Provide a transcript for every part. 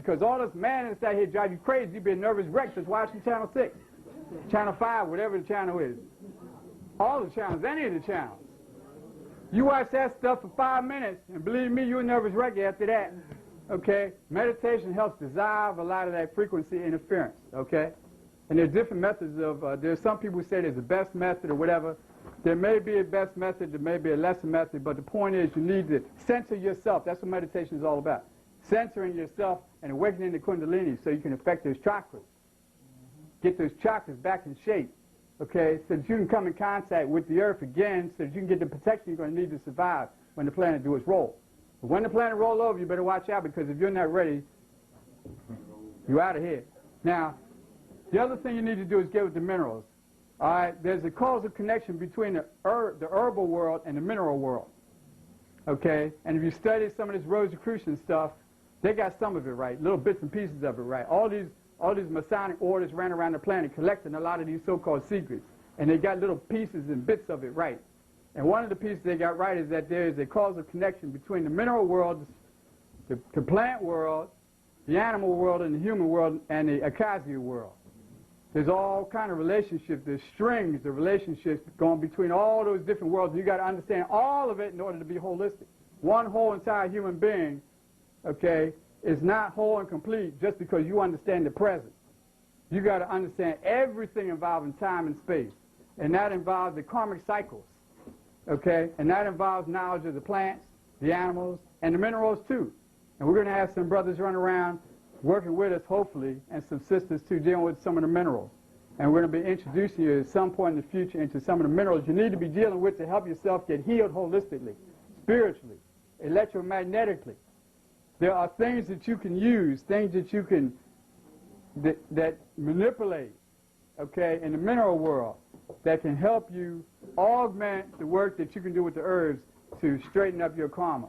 because all this madness out here drive you crazy. You'd be a nervous wreck just watching Channel 6, Channel 5, whatever the channel is. All the channels, any of the channels. You watch that stuff for 5 minutes, and believe me, you're a nervous wreck after that. Okay? Meditation helps dissolve a lot of that frequency interference. Okay? And there are different methods of, there's some people who say there's a best method or whatever. There may be a best method, there may be a lesser method, but the point is you need to center yourself. That's what meditation is all about. Centering yourself and awakening the Kundalini so you can affect those chakras. Get those chakras back in shape, okay, so that you can come in contact with the earth again so that you can get the protection you're going to need to survive when the planet do its roll. But when the planet roll over, you better watch out, because if you're not ready, you're out of here. Now, the other thing you need to do is get with the minerals. All right, there's a causal connection between the herbal world and the mineral world. Okay, and if you study some of this Rosicrucian stuff, they got some of it right, little bits and pieces of it right. All these Masonic orders ran around the planet collecting a lot of these so-called secrets, and they got little pieces and bits of it right. And one of the pieces they got right is that there is a causal connection between the mineral world, the plant world, the animal world, and the human world, and the Akashic world. There's all kind of relationships. There's strings, the relationships going between all those different worlds. You got to understand all of it in order to be holistic. One whole entire human being, okay, is not whole and complete just because you understand the present. You got to understand everything involving time and space, and that involves the karmic cycles, okay, and that involves knowledge of the plants, the animals, and the minerals too. And we're going to have some brothers run around working with us, hopefully, and some sisters too, dealing with some of the minerals. And we're going to be introducing you at some point in the future into some of the minerals you need to be dealing with to help yourself get healed holistically, spiritually, electromagnetically. There are things that you can use, things that you can, that manipulate, okay, in the mineral world that can help you augment the work that you can do with the herbs to straighten up your karma.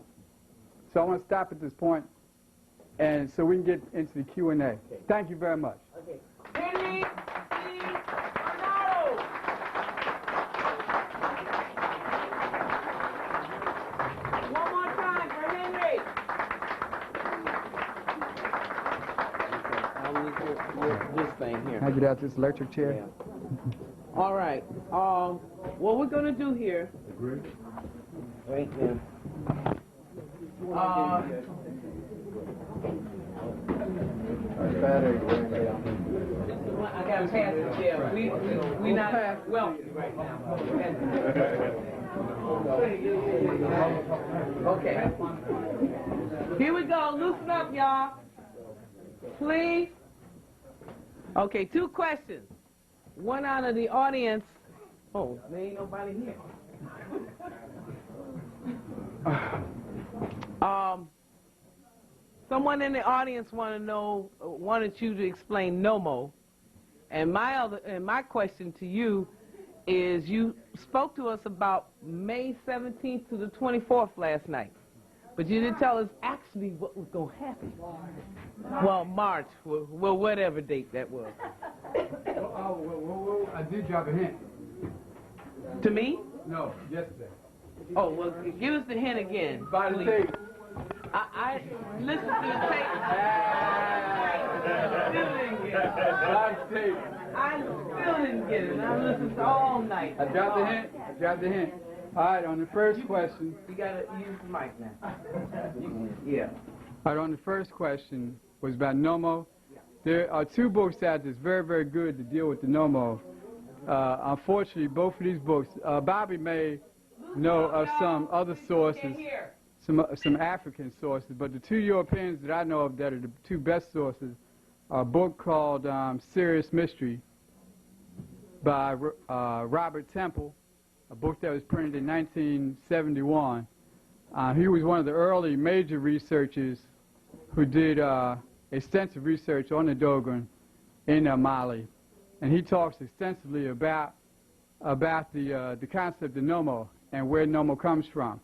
So I want to stop at this point, and so we can get into the Q&A. Okay. Thank you very much. Okay. Henry, DeBernardo. One more time for Henry. This thing here. Can I get out this electric chair? Yeah. All right. What we're going to do here. Agree. Right there. I got to pass it there. We not wealthy right now. Okay. Here we go. Loosen up, y'all. Please. Okay, 2 questions. One out of the audience. Oh, there ain't nobody here. Someone in the audience wanted you to explain Nomo, and my question to you is: you spoke to us about May 17th to the 24th last night, but you didn't tell us actually what was going to happen. Well, March, well, whatever date that was. I did drop a hint. To me? No, yesterday. Oh, well, give us the hint again. By the tape. I listened to the tape. I still didn't get it. And I listened to all night. I dropped the hint. All right, on the first question. You got to use the mic now. Yeah. All right, on the first question was about Nomo. There are 2 books out that's very, very good to deal with the Nomo. Unfortunately, both of these books, Bobby may know of some other sources, some African sources, but the 2 Europeans that I know of that are the 2 best sources are a book called Serious Mystery by Robert Temple, a book that was printed in 1971. He was one of the early major researchers who did extensive research on the Dogon in Mali, and he talks extensively about the concept of Nomo and where Nomo comes from,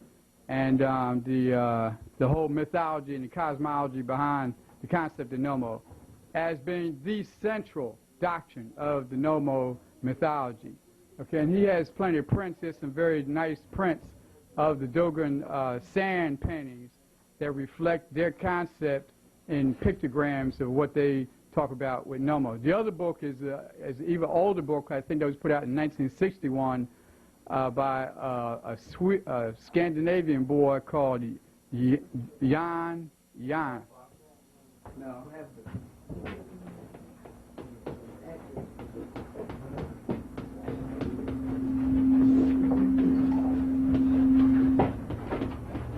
and the whole mythology and the cosmology behind the concept of Nomo as being the central doctrine of the Nomo mythology. Okay, and he has plenty of prints. There's some very nice prints of the Dogon sand paintings that reflect their concept in pictograms of what they talk about with Nomo. The other book is an even older book, I think that was put out in 1961 by a Scandinavian boy called Jan. No.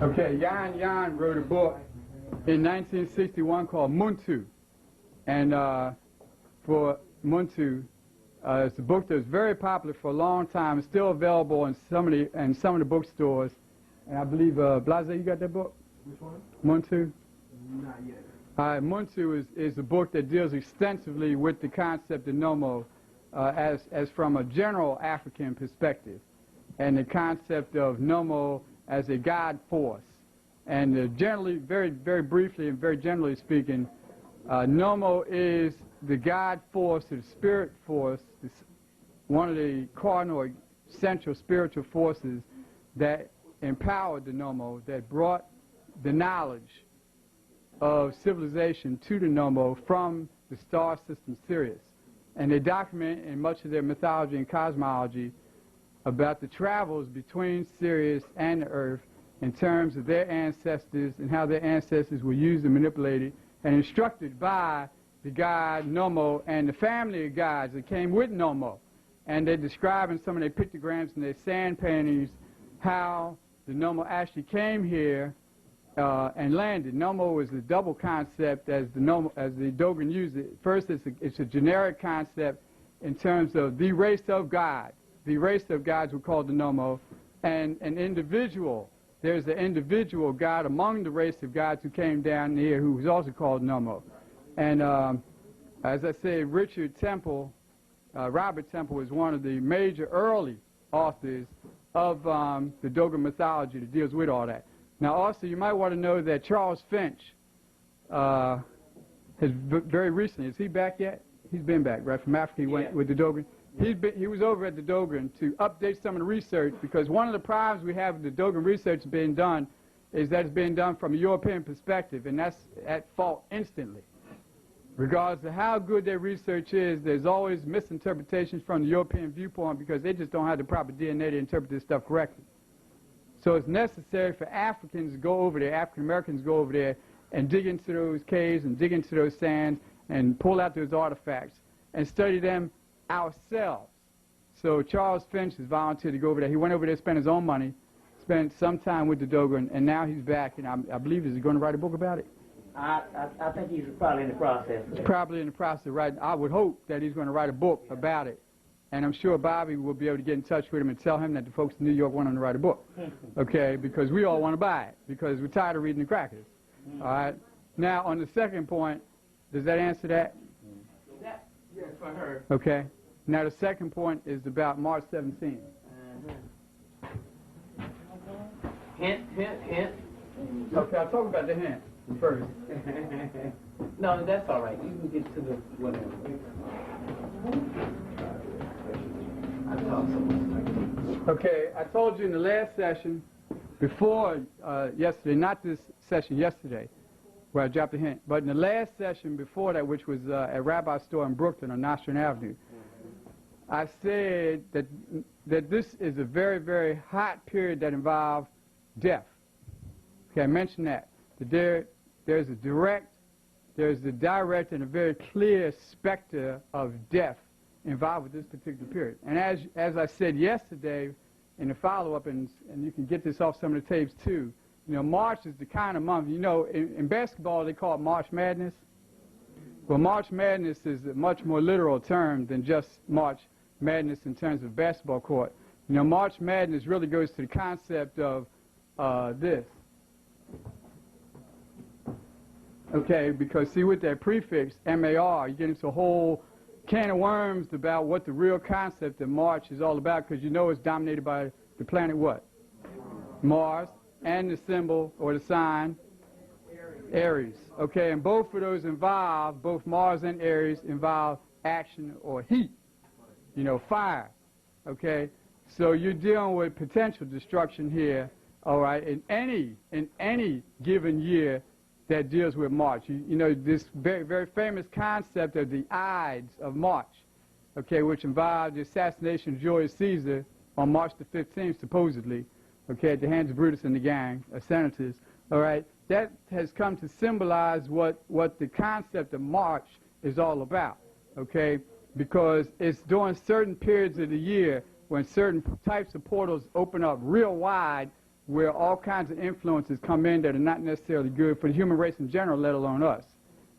Okay, Jan wrote a book in 1961 called Muntu. And for Muntu, it's a book that was very popular for a long time. It's still available in some of the bookstores. And I believe, Blase, you got that book? Which one? Muntu? Not yet. Muntu is a book that deals extensively with the concept of Nomo as from a general African perspective, and the concept of Nomo as a God force. And generally, very, very briefly and very generally speaking, Nomo is the God force, or the spirit force, one of the cardinal central spiritual forces that empowered the Nomo, that brought the knowledge of civilization to the Nomo from the star system Sirius. And they document in much of their mythology and cosmology about the travels between Sirius and the Earth in terms of their ancestors and how their ancestors were used and manipulated and instructed by the god Nomo and the family of gods that came with Nomo. And they describe in some of their pictograms and their sand paintings how the Nomo actually came here and landed. Nomo is a double concept as the Dogon used it. First, it's a generic concept in terms of the race of God. The race of gods were called the Nomo, and an individual. There's an individual God among the race of gods who came down here who was also called Nomo. And as I said, Robert Temple is one of the major early authors of the Dogon mythology that deals with all that. Now, also, you might want to know that Charles Finch has very recently, is he back yet? He's been back, right? From Africa, he went with the Dogon. He was over at the Dogon to update some of the research, because one of the problems we have with the Dogon research being done is that it's being done from a European perspective, and that's at fault instantly. Regardless of how good their research is, there's always misinterpretations from the European viewpoint because they just don't have the proper DNA to interpret this stuff correctly. So it's necessary for Africans to go over there, African Americans to go over there and dig into those caves and dig into those sands and pull out those artifacts and study them ourselves. So Charles Finch has volunteered to go over there. He went over there, spent his own money, spent some time with the Dogon, and now he's back, and I believe he's going to write a book about it. I think he's probably in the process. He's probably in the process of writing. I would hope that he's going to write a book about it. And I'm sure Bobby will be able to get in touch with him and tell him that the folks in New York want him to write a book. Okay, because we all want to buy it, because we're tired of reading the crackers. All right? Now, on the second point, does that answer that? Yes, for her. Okay. Now, the second point is about March 17th. Hint. Okay, I'll talk about the hint first. No, that's all right. You can get to the whatever. Okay, I told you in the last session, before yesterday, not this session yesterday, where I dropped a hint, but in the last session before that, which was at Rabbi's store in Brooklyn on Nostrand Avenue, I said that this is a very, very hot period that involves death. Okay, I mentioned that there's a direct and a very clear specter of death involved with this particular period. And as I said yesterday in the follow-up, and you can get this off some of the tapes too, you know, March is the kind of month, you know, in basketball they call it March Madness. Well, March Madness is a much more literal term than just March Madness in terms of basketball court. You know, March Madness really goes to the concept of this. Okay, because see, with that prefix, MAR, you get into a whole can of worms about what the real concept of March is all about, because you know it's dominated by the planet what? Mars, and the symbol or the sign Aries. Okay, and both of those involve, both Mars and Aries involve action or heat, you know, fire. Okay, so you're dealing with potential destruction here. All right, in any given year, that deals with March. You know, this very, very famous concept of the Ides of March, okay, which involved the assassination of Julius Caesar on March the 15th, supposedly, okay, at the hands of Brutus and the gang of senators, all right? That has come to symbolize what the concept of March is all about, okay? Because it's during certain periods of the year when certain types of portals open up real wide, where all kinds of influences come in that are not necessarily good for the human race in general, let alone us,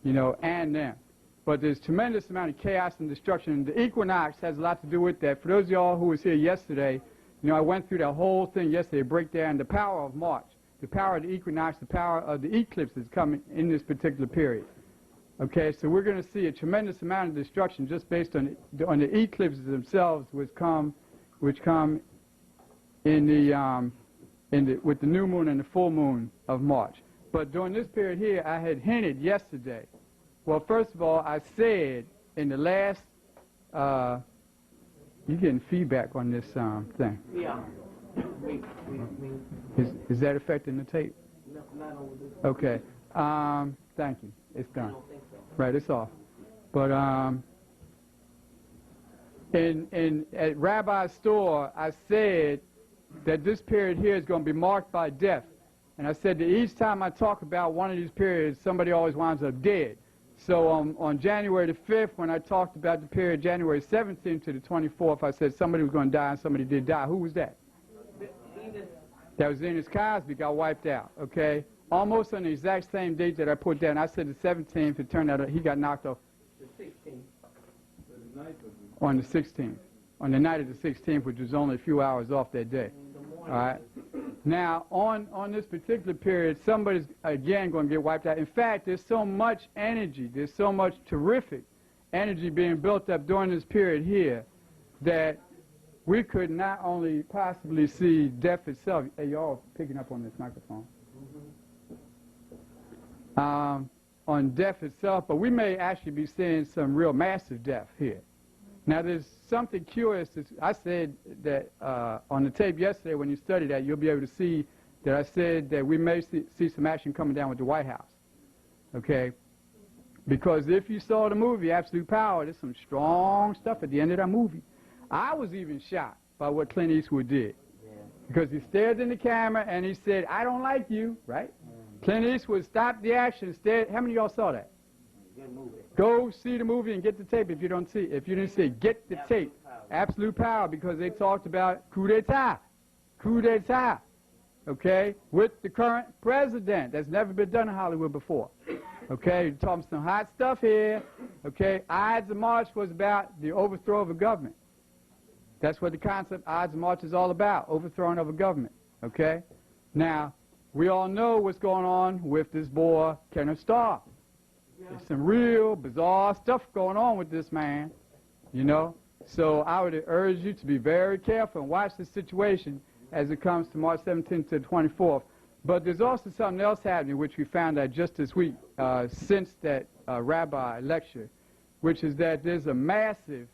you know, and them. But there's tremendous amount of chaos and destruction, and the equinox has a lot to do with that. For those of y'all who was here yesterday, you know, I went through that whole thing yesterday, break down the power of March, the power of the equinox, the power of the eclipses coming in this particular period. Okay, so we're going to see a tremendous amount of destruction just based on the eclipses themselves, which come in the with the new moon and the full moon of March. But during this period here, I had hinted yesterday. Well, first of all, I said in the last, you're getting feedback on this thing. Yeah. Is that affecting the tape? No, not over this. Okay. Thank you. It's done. I don't think so. Right, it's off. But at Rabbi's store, I said that this period here is going to be marked by death. And I said that each time I talk about one of these periods, somebody always winds up dead. So on January the 5th, when I talked about the period January 17th to the 24th, I said somebody was going to die and somebody did die. Who was that? That was Enos Cosby, got wiped out, okay? Almost on the exact same date that I put down. I said the 17th, it turned out he got knocked off. The 16th. On the 16th. On the night of the 16th, which was only a few hours off that day. All right. Now, on this particular period, somebody's, again, going to get wiped out. In fact, there's so much energy, there's so much terrific energy being built up during this period here that we could not only possibly see death itself. Hey, y'all picking up on this microphone. On death itself, but we may actually be seeing some real massive death here. Now, there's something curious. I said that on the tape yesterday when you study that, you'll be able to see that I said that we may see some action coming down with the White House, okay? Because if you saw the movie Absolute Power, there's some strong stuff at the end of that movie. I was even shocked by what Clint Eastwood did. Yeah. Because he stared in the camera and he said, I don't like you, right? Clint Eastwood stopped the action, stared. How many of y'all saw that? Go see the movie and get the tape if you don't see it. If you didn't see it, get the tape. Absolute Power, because they talked about coup d'etat, okay, with the current president. That's never been done in Hollywood before. Okay, you're talking some hot stuff here. Okay, Ides of March was about the overthrow of a government. That's what the concept Ides of March is all about, overthrowing of a government. Okay, now we all know what's going on with this boy Kenneth Starr. There's some real bizarre stuff going on with this man, you know. So I would urge you to be very careful and watch the situation as it comes to March 17th to the 24th. But there's also something else happening, which we found out just this week since that rabbi lecture, which is that there's a massive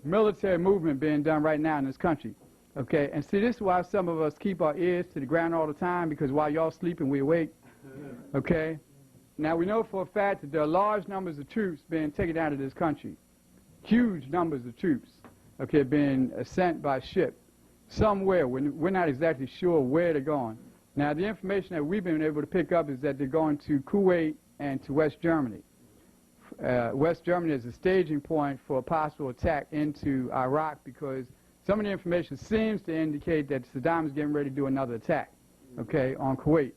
military movement being done right now in this country. Okay, and see, this is why some of us keep our ears to the ground all the time, because while y'all sleeping, we awake. Okay? Now, we know for a fact that there are large numbers of troops being taken out of this country. Huge numbers of troops, okay, being sent by ship somewhere. We're not exactly sure where they're going. Now, the information that we've been able to pick up is that they're going to Kuwait and to West Germany. West Germany is a staging point for a possible attack into Iraq, because some of the information seems to indicate that Saddam is getting ready to do another attack, okay, on Kuwait.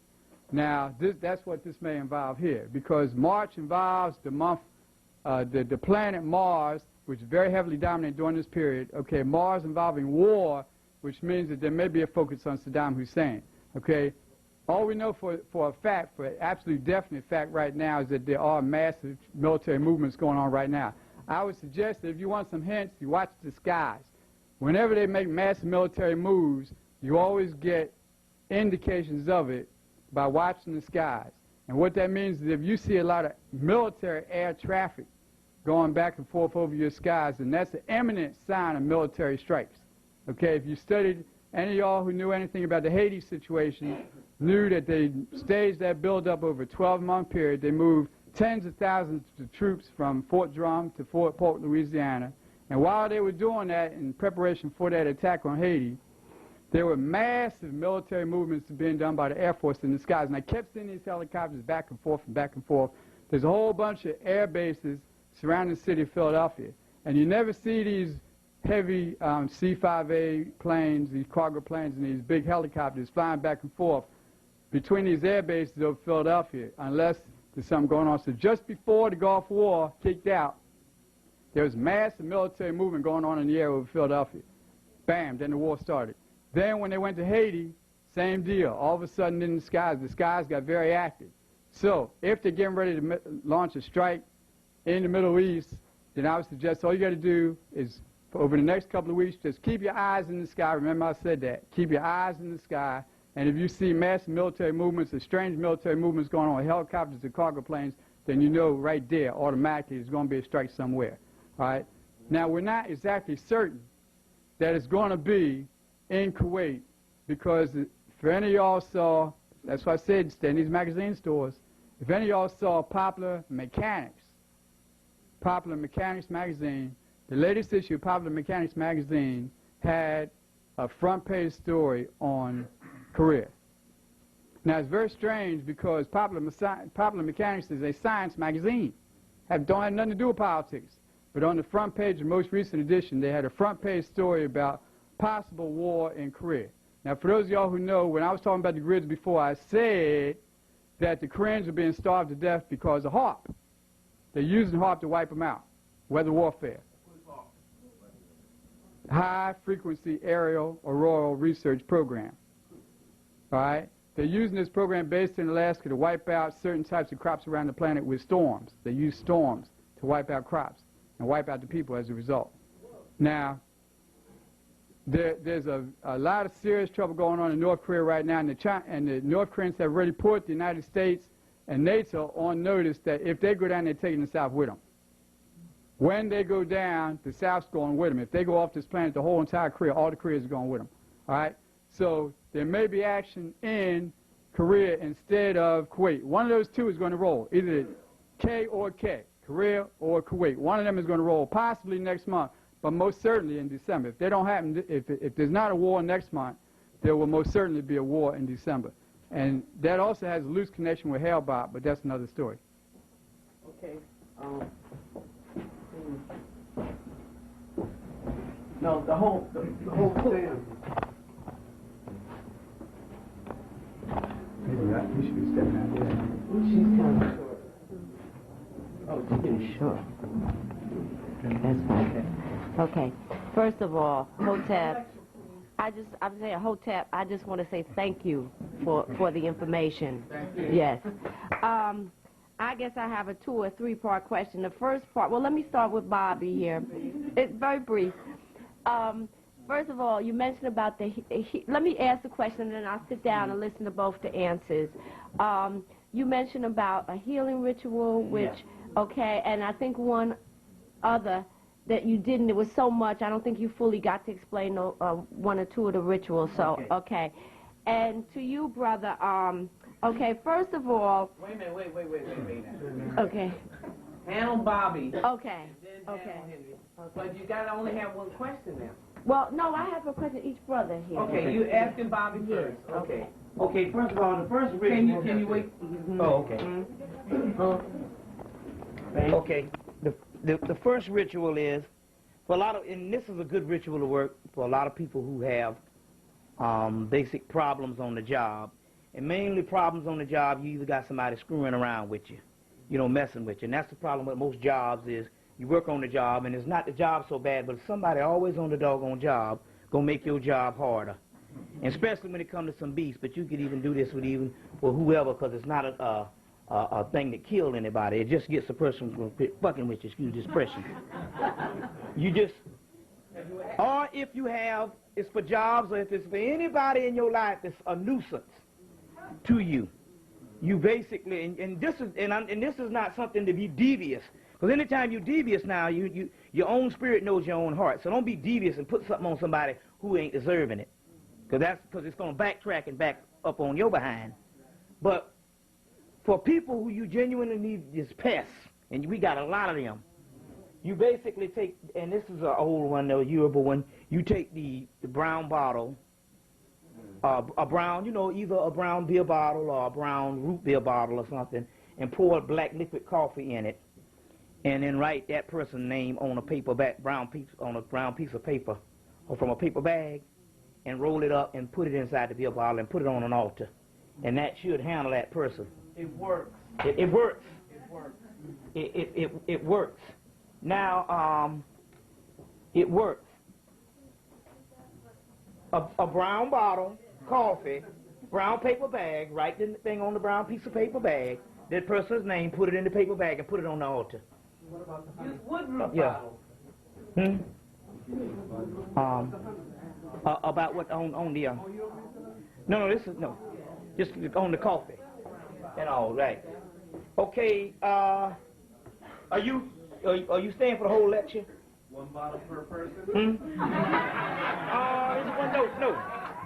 Now, that's what this may involve here, because March involves the month, the planet Mars, which is very heavily dominant during this period. Okay, Mars involving war, which means that there may be a focus on Saddam Hussein. Okay, all we know for a fact, for absolute definite fact right now, is that there are massive military movements going on right now. I would suggest that if you want some hints, you watch the skies. Whenever they make massive military moves, you always get indications of it by watching the skies. And what that means is if you see a lot of military air traffic going back and forth over your skies, then that's an eminent sign of military strikes. Okay, if you studied, any of y'all who knew anything about the Haiti situation, knew that they staged that buildup over a 12-month period. They moved tens of thousands of troops from Fort Drum to Fort Polk, Louisiana. And while they were doing that in preparation for that attack on Haiti, there were massive military movements being done by the Air Force in the skies. And I kept seeing these helicopters back and forth and back and forth. There's a whole bunch of air bases surrounding the city of Philadelphia. And you never see these heavy C-5A planes, these cargo planes, and these big helicopters flying back and forth between these air bases of Philadelphia, unless there's something going on. So just before the Gulf War kicked out, there was massive military movement going on in the air over Philadelphia. Bam, then the war started. Then when they went to Haiti, same deal. All of a sudden in the skies got very active. So if they're getting ready to launch a strike in the Middle East, then I would suggest all you got to do is, over the next couple of weeks, just keep your eyes in the sky. Remember I said that. Keep your eyes in the sky. And if you see massive military movements or strange military movements going on with helicopters and cargo planes, then you know right there automatically there's going to be a strike somewhere. All right? Now, we're not exactly certain that it's going to be in Kuwait, because if any of y'all saw, that's why I said stay in these magazine stores, if any of y'all saw Popular Mechanics magazine, the latest issue of Popular Mechanics magazine had a front page story on Korea. Now, it's very strange because Popular Mechanics is a science magazine. Don't have nothing to do with politics. But on the front page of the most recent edition, they had a front page story about possible war in Korea. Now, for those of y'all who know, when I was talking about the grids before, I said that the Koreans are being starved to death because of HARP. They're using HARP to wipe them out. Weather warfare. High Frequency Aerial Auroral Research Program. All right? They're using this program based in Alaska to wipe out certain types of crops around the planet with storms. They use storms to wipe out crops and wipe out the people as a result. Now, there's a lot of serious trouble going on in North Korea right now, and the North Koreans have already put the United States and NATO on notice that if they go down, they're taking the South with them. When they go down, the South's going with them. If they go off this planet, the whole entire Korea, all the Koreas are going with them. All right? So there may be action in Korea instead of Kuwait. One of those two is going to roll, either K or K, Korea or Kuwait. One of them is going to roll possibly next month, but most certainly in December. If they don't happen, if there's not a war next month, there will most certainly be a war in December. And that also has a loose connection with Hale-Bopp, but that's another story. Okay. No, the whole thing. Maybe not. You should be stepping out there. She's kind of short. Oh, she's getting short. That's fine. Okay. First of all, Hotep, I'm saying Hotep, I just want to say thank you for the information. Thank you. Yes. I guess I have a 2 or 3 part question. The first part, well, let me start with Bobby here. It's very brief. First of all, you mentioned about let me ask the question and then I'll sit down and listen to both the answers. You mentioned about a healing ritual, which, okay, and I think one other that you didn't, it was so much, I don't think you fully got to explain 1 or 2 of the rituals, so, okay. And to you, brother, okay, first of all... Wait a minute, wait. Okay. Handle Bobby. Okay, Then okay. handle Henry. But you got to only have one question now. Well, no, I have a question each brother here. Okay, you asking Bobby first. Okay. Okay, first of all, the first ritual... Can you wait? Oh, okay. Okay, the first ritual is, for a lot of, and this is a good ritual to work for a lot of people who have basic problems on the job. And mainly problems on the job, you either got somebody screwing around with you, you know, messing with you. And that's the problem with most jobs is you work on the job, and it's not the job so bad, but somebody always on the doggone job gonna make your job harder. And especially when it comes to some beasts, but you could even do this with even for whoever, because it's not a thing that kills anybody. It just gets the person from fucking with you, excuse the expression. You just, or if you have, it's for jobs, or if it's for anybody in your life that's a nuisance to you. You basically, and this is not something to be devious. Because anytime you're devious now, your own spirit knows your own heart. So don't be devious and put something on somebody who ain't deserving it. Because it's going to backtrack and up on your behind. But for people who you genuinely need this pests, and we got a lot of them, you basically take, and this is an old one, a usable one, you take the brown bottle, a brown, either a brown beer bottle or a brown root beer bottle or something, and pour black liquid coffee in it, and then write that person's name on a brown piece of paper, or from a paper bag, and roll it up and put it inside the beer bottle and put it on an altar, and that should handle that person. It works. It works. It works. It works. Now, it works. A brown bottle, coffee, brown paper bag, write the thing on the brown piece of paper bag, that person's name, put it in the paper bag, and put it on the altar. What about the Woodmont Yeah. bottle? About what on the no, this is no, just on the coffee and all, right? Okay, are you staying for the whole lecture? One bottle per person?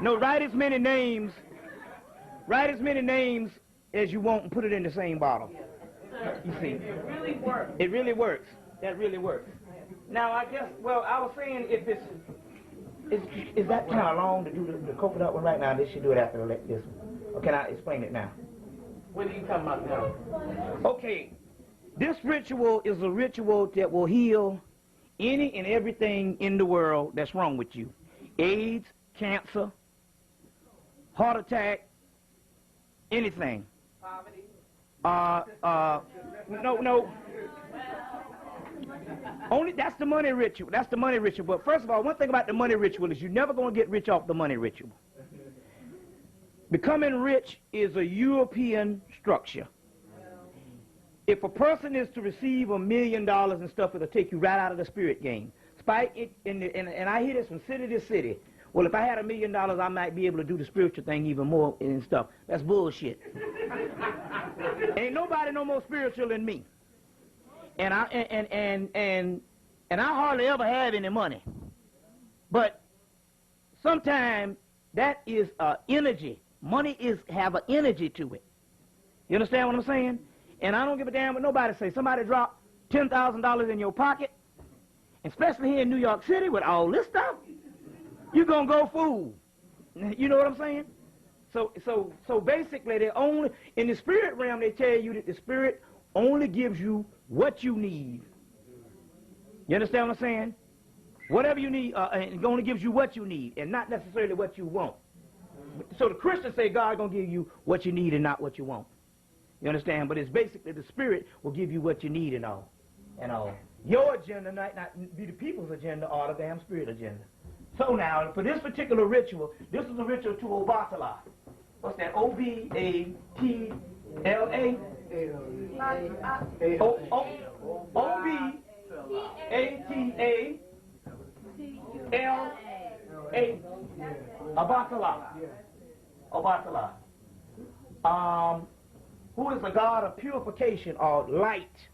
No. Write as many names as you want and put it in the same bottle. You see, It really works. it really works. That really works. Now I guess, I was saying if is that kind of long to do the coconut one right now? They should do it after this one. Or can I explain it now? What are you talking about now? Okay, this ritual is a ritual that will heal any and everything in the world that's wrong with you. AIDS, cancer, heart attack, anything. Poverty? No. Only that's the money ritual. That's the money ritual. But first of all, one thing about the money ritual is you're never going to get rich off the money ritual. Becoming rich is a European structure. If a person is to receive $1 million and stuff, it'll take you right out of the spirit game. And I hear this from city to city. Well, if I had $1 million, I might be able to do the spiritual thing even more and stuff. That's bullshit. Ain't nobody no more spiritual than me. And I hardly ever have any money. But sometimes that is energy. Money have an energy to it. You understand what I'm saying? And I don't give a damn what nobody say. Somebody drop $10,000 in your pocket, especially here in New York City with all this stuff, you're gonna go fool. You know what I'm saying? So basically, they only in the spirit realm they tell you that the spirit only gives you what you need. You understand what I'm saying? Whatever you need, it only gives you what you need, and not necessarily what you want. So the Christians say God's gonna give you what you need and not what you want. You understand? But it's basically the spirit will give you what you need and all. Your agenda might not be the people's agenda or the damn spirit agenda. So now, for this particular ritual, this is a ritual to Obatala. What's that? O-B-A-T-L-A? O-B-A-T-A-L-A. Obatala. Who is the god of purification or light.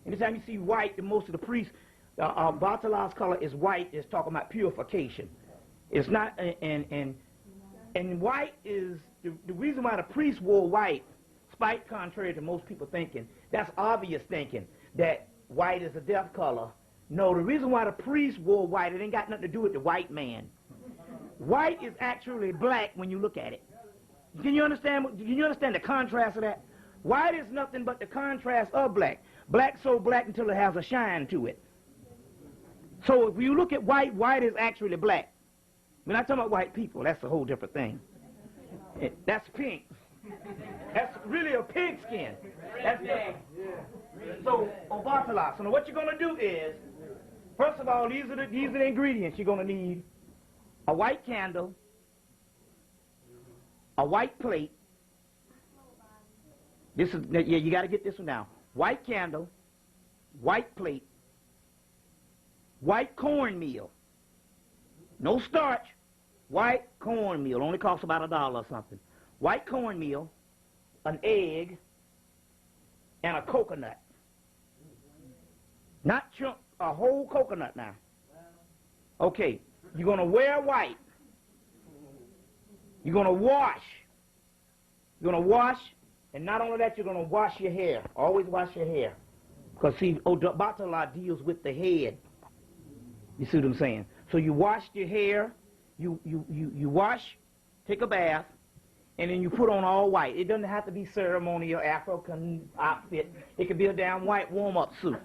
Anytime you see white, most of the priests, Batala's color is white. It's talking about purification. It's not, and white is, the reason why the priests wore white, despite contrary to most people thinking, that's obvious thinking, that white is a death color. No, the reason why the priests wore white, it ain't got nothing to do with the white man. White is actually black when you look at it. Can you understand the contrast of that? White is nothing but the contrast of black. Black's so black until it has a shine to it. So if you look at white, white is actually black. We're not talking about white people. That's a whole different thing. That's pink. That's really a pig skin. That's different. So, Obatala. So now what you're going to do is, first of all, these are the ingredients. You're going to need a white candle, a white plate. You got to get this one down. White candle, white plate, white cornmeal. No starch. White cornmeal. Only costs about $1 or something. White cornmeal, an egg, and a coconut. Not chunk, a whole coconut now. Okay, you're going to wear white. You're going to wash You're going to wash, and not only that, you're going to wash your hair. Always wash your hair. Because, see, Obatala deals with the head. You see what I'm saying? So you wash your hair, you wash, take a bath, and then you put on all white. It doesn't have to be ceremonial African outfit. It could be a damn white warm-up suit.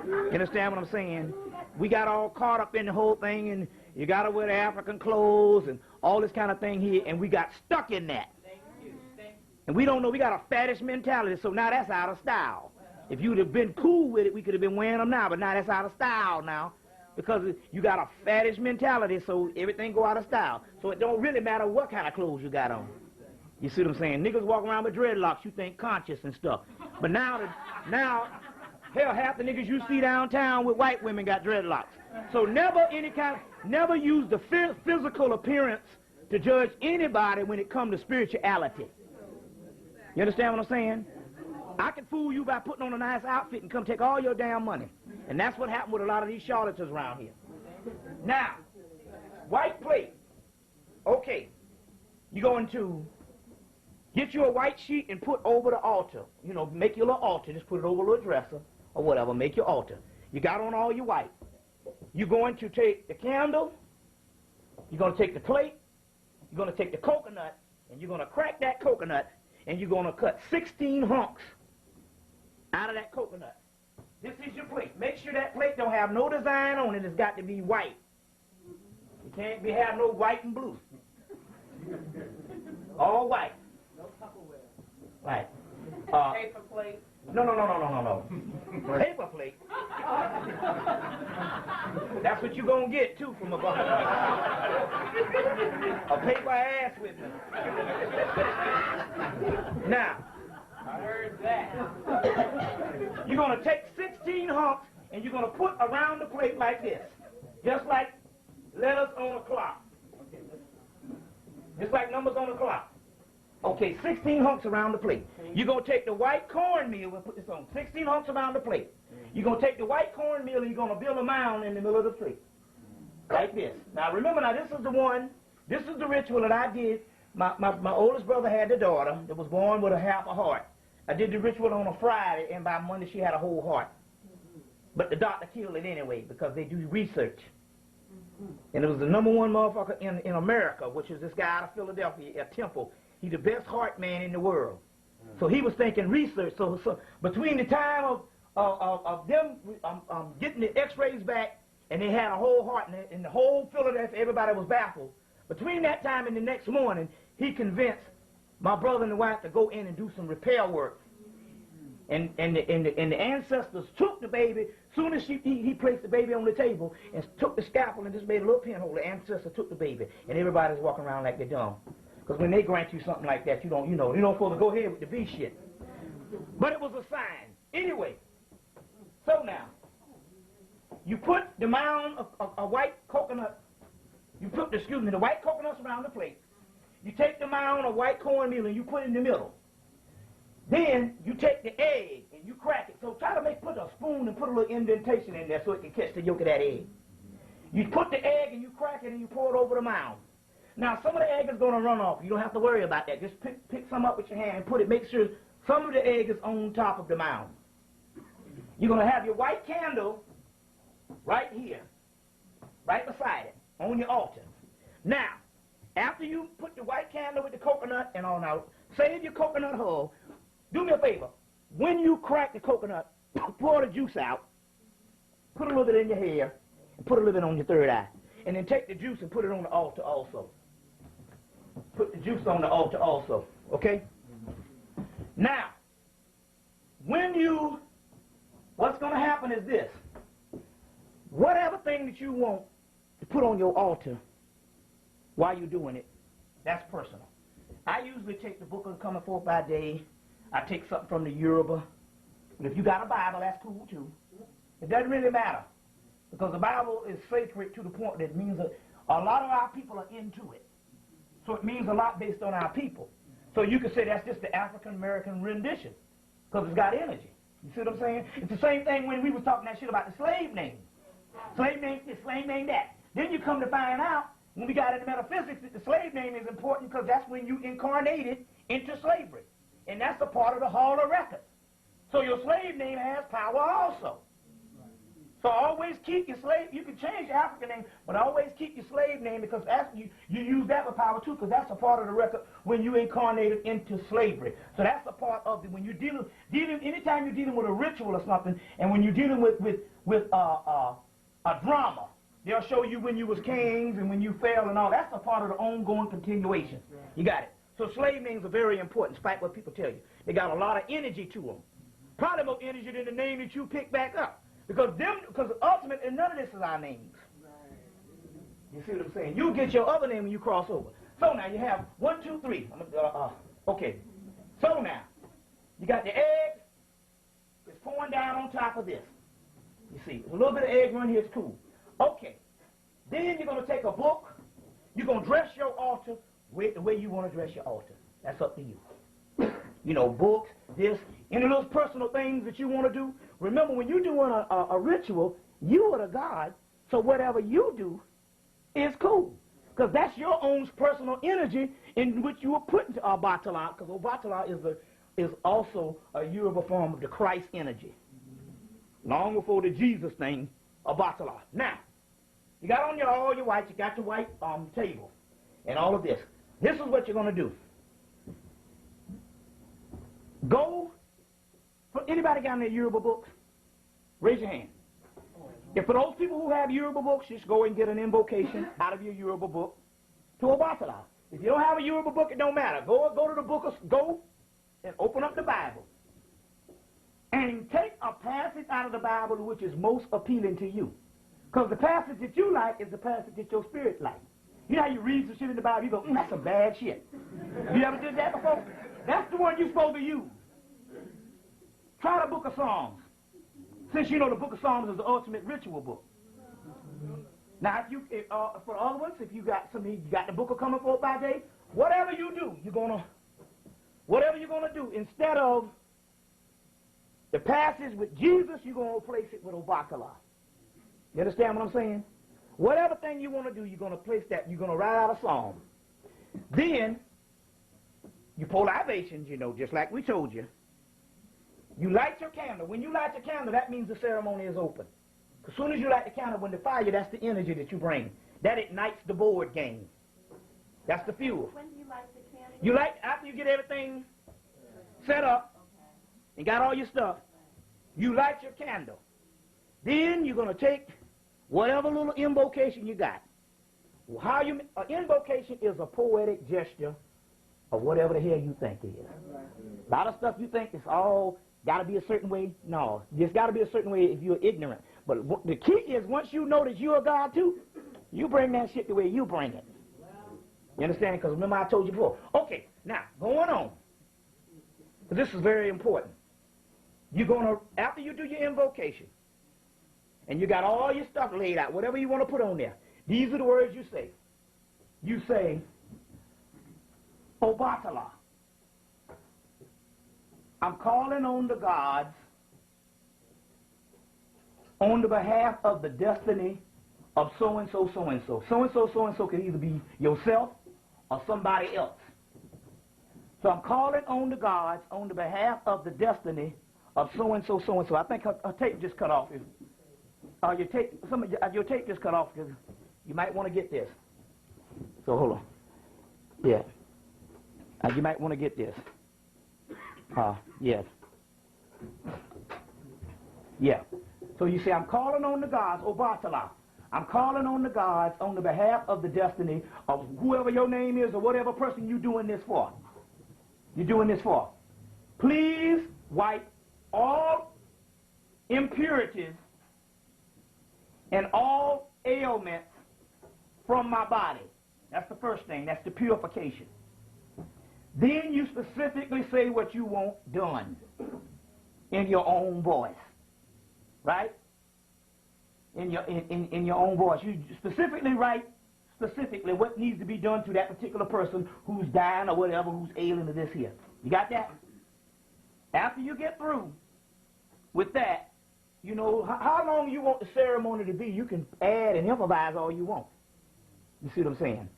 You understand what I'm saying? We got all caught up in the whole thing, and you got to wear the African clothes and all this kind of thing here, and we got stuck in that. And we don't know. We got a fetish mentality, so now that's out of style. If you'd have been cool with it, we could have been wearing them now, but now that's out of style now. Because you got a fetish mentality, so everything go out of style. So it don't really matter what kind of clothes you got on. You see what I'm saying? Niggas walk around with dreadlocks, you think conscious and stuff. But now, hell, half the niggas you see downtown with white women got dreadlocks. So never use the physical appearance to judge anybody when it comes to spirituality. You understand what I'm saying? I can fool you by putting on a nice outfit and come take all your damn money. And that's what happened with a lot of these charlatans around here. Now, white plate. Okay. You're going to get you a white sheet and put over the altar. You know, make your little altar. Just put it over a little dresser or whatever. Make your altar. You got on all your white. You're going to take the candle. You're going to take the plate. You're going to take the coconut. And you're going to crack that coconut. And you're going to cut 16 hunks out of that coconut. This is your plate. Make sure that plate don't have no design on it. It's got to be white. You can't have no white and blue. All white. No Tupperware. Right. Paper plate. No. Paper plate. That's what you're going to get, too, from a bucket. A paper ass with me. Now, I heard that. you're going to take 16 hunks and you're going to put around the plate like this. Just like letters on a clock. Just like numbers on a clock. Okay, 16 hunks around the plate. You're going to take the white cornmeal, we'll put this on, 16 hunks around the plate. You're going to take the white cornmeal and you're going to build a mound in the middle of the plate. Like this. Now remember, this is the ritual that I did. My oldest brother had the daughter that was born with a half a heart. I did the ritual on a Friday, and by Monday she had a whole heart. But the doctor killed it anyway because they do research. And it was the #1 motherfucker in America, which is this guy out of Philadelphia, at Temple. He's the best heart man in the world. So he was thinking research. So between the time of them getting the x-rays back, and they had a whole heart, and the whole Philadelphia, everybody was baffled. Between that time and the next morning, he convinced my brother and the wife to go in and do some repair work. And the ancestors took the baby. As soon as he placed the baby on the table and took the scalpel and just made a little pinhole, the ancestor took the baby. And everybody's walking around like they're dumb. Because when they grant you something like that, you don't supposed to go ahead with the B shit. But it was a sign. Anyway, so now, you put the mound of white coconut, the white coconuts around the plate. You take the mound of white cornmeal and you put it in the middle. Then you take the egg and you crack it. So try to put a spoon and put a little indentation in there so it can catch the yolk of that egg. You put the egg and you crack it and you pour it over the mound. Now some of the egg is going to run off. You don't have to worry about that. Just pick some up with your hand and make sure some of the egg is on top of the mound. You're going to have your white candle right here, right beside it, on your altar. Now, after you put the white candle with the coconut and all, now, save your coconut hull. Do me a favor. When you crack the coconut, pour the juice out, put a little bit in your hair, and put a little bit on your third eye. And then take the juice and put it on the altar also. Put the juice on the altar also, okay? Now, what's going to happen is this. Whatever thing that you want to put on your altar while you're doing it, that's personal. I usually take the Book of the Coming Forth by Day. I take something from the Yoruba. And if you got a Bible, that's cool too. It doesn't really matter. Because the Bible is sacred to the point that it means that a lot of our people are into it. So it means a lot based on our people. So you could say that's just the African-American rendition. Because it's got energy. You see what I'm saying? It's the same thing when we were talking that shit about the slave name. Slave name this, slave name that. Then you come to find out, when we got into metaphysics, that the slave name is important because that's when you incarnated into slavery. And that's a part of the Hall of Records. So your slave name has power also. So always keep your slave, you can change your African name, but always keep your slave name because you use that with power too, because that's a part of the record when you incarnated into slavery. So that's a part of it. When you're dealing anytime you're dealing with a ritual or something, and when you're dealing with a drama, they'll show you when you was kings and when you fell and all. That's a part of the ongoing continuation. You got it. So slave names are very important, despite what people tell you. They got a lot of energy to them. Probably more energy than the name that you pick back up. Because ultimately none of this is our names. You see what I'm saying? You get your other name when you cross over. So now you have 1, 2, 3. Okay. So now you got the egg. It's pouring down on top of this. You see, a little bit of egg run here is cool. Okay. Then you're going to take a book. You're going to dress your altar the way you want to dress your altar. That's up to you. You know, books, this, any of those personal things that you want to do. Remember, when you're doing a ritual, you are the God, so whatever you do is cool. Because that's your own personal energy in which you are put into Obatala, because Obatala is also a Yoruba form of the Christ energy. Long before the Jesus thing, Obatala. Now, you got on all your white, you got your white table, and all of this. This is what you're going to do. Go, for anybody got any Yoruba books? Raise your hand. If for those people who have Yoruba books, just go and get an invocation out of your Yoruba book to Obatala. If you don't have a Yoruba book, it don't matter. Go to the book, go and open up the Bible. And take a passage out of the Bible which is most appealing to you. Because the passage that you like is the passage that your spirit likes. You know how you read some shit in the Bible, you go, that's some bad shit. You ever did that before? That's the one you're supposed to use. Try the book of Psalms. Since you know the book of Psalms is the ultimate ritual book. Now, for other ones, if you got the book of Coming Forth by Day, whatever you do, whatever you're gonna do, instead of the passage with Jesus, you're gonna replace it with Obatala. You understand what I'm saying? Whatever thing you want to do, you're gonna place that. You're gonna write out a psalm. Then you pour libations, just like we told you. You light your candle. When you light your candle, that means the ceremony is open. As soon as you light the candle, when the fire, that's the energy that you bring. That ignites the board game. That's the fuel. When do you light the candle? You light after you get everything set up and got all your stuff. You light your candle. Then you're going to take whatever little invocation you got. An invocation is a poetic gesture of whatever the hell you think it is. A lot of stuff you think is all got to be a certain way. No, it's got to be a certain way if you're ignorant. But the key is once you know that you're a God too, you bring that shit the way you bring it. You understand? Because remember I told you before. Okay, now, going on. This is very important. You're going to, after you do your invocation, and you got all your stuff laid out, whatever you want to put on there, these are the words you say. You say, Obatala, I'm calling on the gods on the behalf of the destiny of so-and-so, so-and-so. So-and-so, so-and-so can either be yourself or somebody else. So I'm calling on the gods on the behalf of the destiny of so-and-so, so-and-so. I think her tape just cut off. Your tape just cut off because you might want to get this. So hold on. Yeah. You might want to get this. Yes. Yeah. So you say, I'm calling on the gods, Obatala. I'm calling on the gods on the behalf of the destiny of whoever your name is or whatever person you're doing this for. You're doing this for. Please wipe all impurities and all ailments from my body. That's the first thing. That's the purification. Then you specifically say what you want done in your own voice. Right? In your own voice. You specifically write what needs to be done to that particular person who's dying or whatever, who's ailing to this here. You got that? After you get through with that, you know how long you want the ceremony to be. You can add and improvise all you want. You see what I'm saying?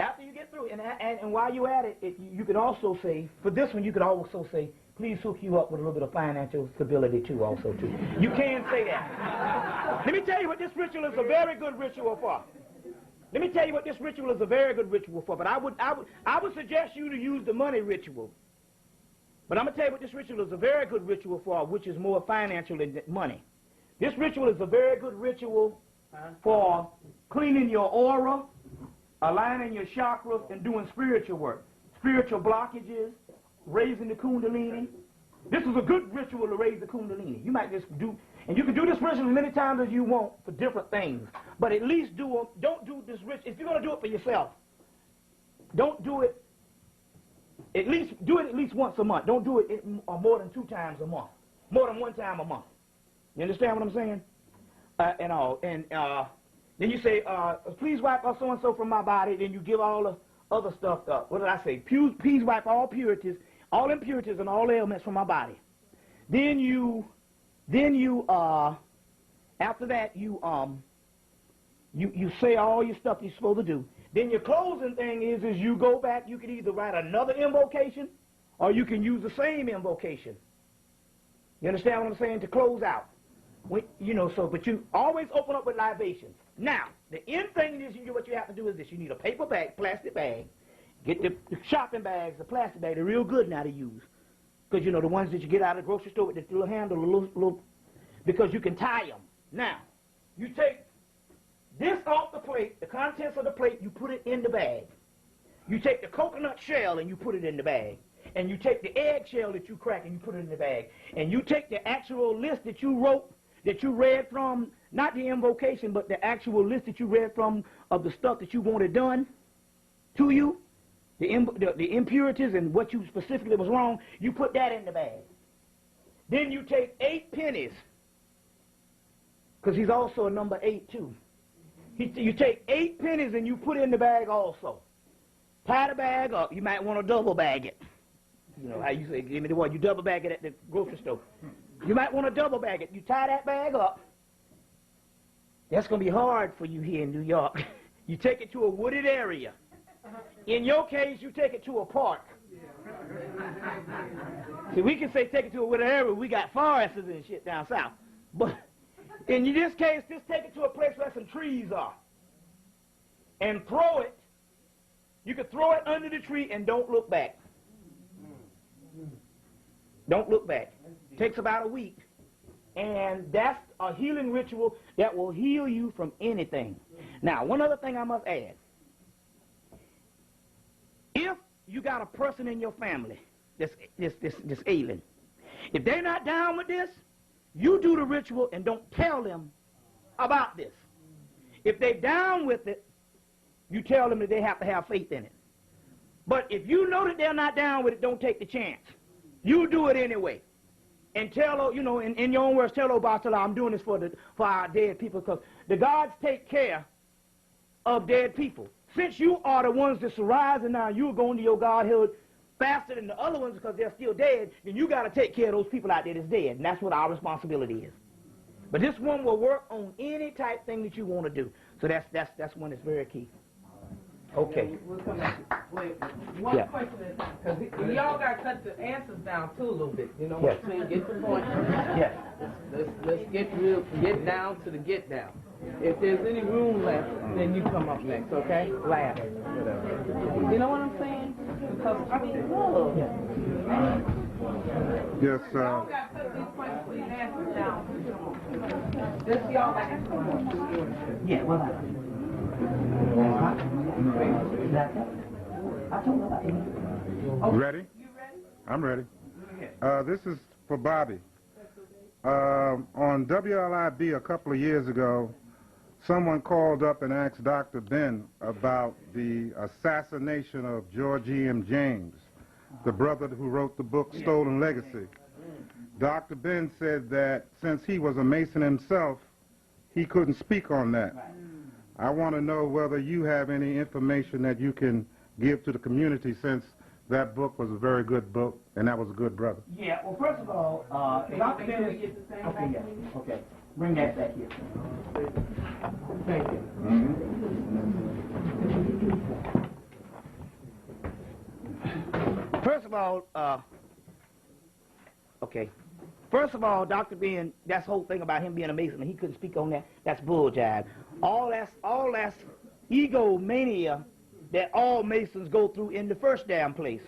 After you get through, and while you're at it, you could also say, for this one, you could also say, please hook you up with a little bit of financial stability too, also too. You can say that. Let me tell you what this ritual is a very good ritual for. Let me tell you what this ritual is a very good ritual for. But I would suggest you to use the money ritual. But I'm gonna tell you what this ritual is a very good ritual for, which is more financial than money. This ritual is a very good ritual for cleaning your aura, aligning your chakras, and doing spiritual work. Spiritual blockages, raising the kundalini. This is a good ritual to raise the kundalini. You might just do, and you can do this ritual as many times as you want for different things. But at least don't do this ritual. If you're going to do it for yourself, don't do it, do it at least once a month. Don't do it more than 2 times a month. More than 1 time a month. You understand what I'm saying? Then you say, please wipe so-and-so from my body. Then you give all the other stuff up. What did I say? Please wipe all impurities and all ailments from my body. Then you after that, you say all your stuff you're supposed to do. Then your closing thing is you go back, you can either write another invocation or you can use the same invocation. You understand what I'm saying? To close out. But you always open up with libations. Now, the end thing is what you have to do is this. You need a paper bag, plastic bag. Get the shopping bags, the plastic bag. They're real good now to use. Because, the ones that you get out of the grocery store with the little handle, because you can tie them. Now, you take this off the plate, the contents of the plate, you put it in the bag. You take the coconut shell and you put it in the bag. And you take the egg shell that you crack and you put it in the bag. And you take the actual list that you wrote, that you read from, not the invocation, but the actual list that you read from of the stuff that you wanted done to you, the impurities and what you specifically was wrong, you put that in the bag. Then you take 8 pennies, because he's also a number 8 too. You take 8 pennies and you put it in the bag also. Tie the bag up. You might want to double bag it. How you say, give me the one, you double bag it at the grocery store. You might want to double bag it. You tie that bag up. That's going to be hard for you here in New York. You take it to a wooded area. In your case, you take it to a park. See, we can say take it to a wooded area. We got forests and shit down south. But in this case, just take it to a place where some trees are. And throw it. You can throw it under the tree and don't look back. Don't look back. It takes about a week. And that's a healing ritual that will heal you from anything. Now, one other thing I must add. If you got a person in your family that's ailing, if they're not down with this, you do the ritual and don't tell them about this. If they're down with it, you tell them that they have to have faith in it. But if you know that they're not down with it, don't take the chance. You do it anyway. And tell, in your own words, tell Obatala, I'm doing this for our dead people, because the gods take care of dead people. Since you are the ones that's rising now, you're going to your godhood faster than the other ones because they're still dead, then you got to take care of those people out there that's dead. And that's what our responsibility is. But this one will work on any type thing that you want to do. So that's one that's very key. Okay. We'll come back. Wait, one question at a time. Because y'all got to cut the answers down, too, a little bit. You know what I'm saying? Get the point. Yes. Let's get down to the get down. If there's any room left, then you come up next, okay? Last. You know what I'm saying? Because, look. Yes, Y'all got to cut these questions, these answers down. Just y'all got to. Yeah, well, ready? I'm ready. This is for Bobby. On WLIB a couple of years ago, someone called up and asked Dr. Ben about the assassination of George E.M. James, the brother who wrote the book Stolen Legacy. Dr. Ben said that since he was a Mason himself, he couldn't speak on that. I want to know whether you have any information that you can give to the community, since that book was a very good book and that was a good brother. Yeah, well, first of all, Dr. Ben is... Okay, yeah. Okay. Bring that back here. Thank you. of all, okay. First of all, Dr. Ben, that's the whole thing about him being a Mason, he couldn't speak on that. That's bull jive. All that's egomania that all Masons go through in the first damn place